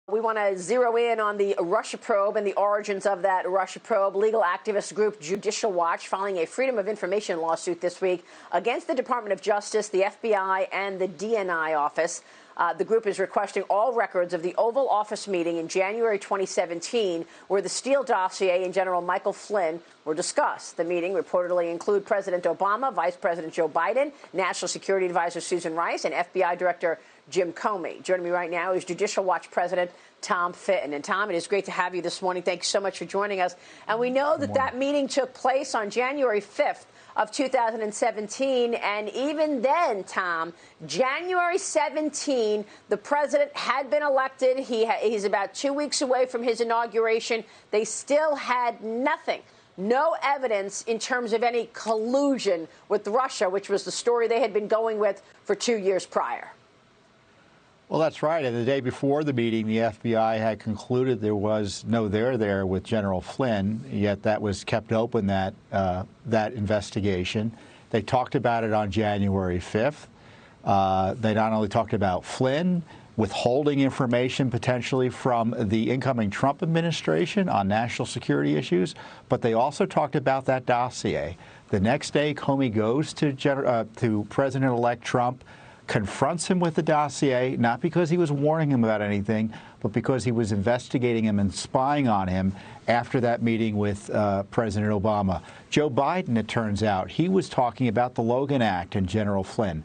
We want to zero in on the Russia probe and the origins of that Russia probe. Legal activist group Judicial Watch filing a Freedom of Information lawsuit this week against the Department of Justice, the FBI, and the DNI office. The group is requesting all records of the Oval Office meeting in January 2017, where the Steele dossier and General Michael Flynn were discussed. The meeting reportedly included President Obama, Vice President Joe Biden, National Security Advisor Susan Rice, and FBI Director Jim Comey. Joining me right now is Judicial Watch President Tom Fitton. And Tom, it is great to have you this morning. Thanks so much for joining us. And we know that that meeting took place on January 5th of 2017. And even then, Tom, January 17, the president had been elected. He's about 2 weeks away from his inauguration. They still had nothing. No evidence in terms of any collusion with Russia, which was the story they had been going with for 2 years prior. Well, that's right. And the day before the meeting, the FBI had concluded there was no there there with General Flynn, yet that was kept open, that investigation. They talked about it on January 5th. They not only talked about Flynn withholding information potentially from the incoming Trump administration on national security issues, but they also talked about that dossier. The next day, Comey goes to President-elect Trump, confronts him with the dossier, not because he was warning him about anything, but because he was investigating him and spying on him after that meeting with President Obama. Joe Biden, it turns out, he was talking about the Logan Act and General Flynn,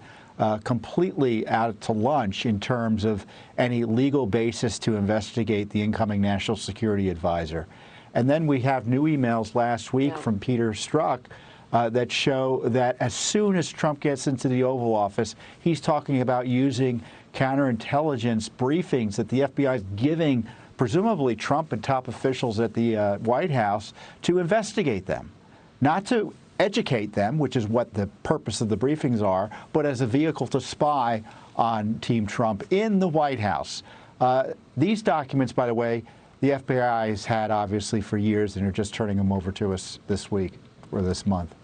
completely out to lunch in terms of any legal basis to investigate the incoming National Security Advisor. And then we have new emails last week from Peter Strzok that show that as soon as Trump gets into the Oval Office, he's talking about using counterintelligence briefings that the FBI is giving, presumably Trump and top officials at the White House, to investigate them. Not to educate them, which is what the purpose of the briefings are, but as a vehicle to spy on Team Trump in the White House. These documents, by the way, the FBI has had obviously for years, and are just turning them over to us this week or this month.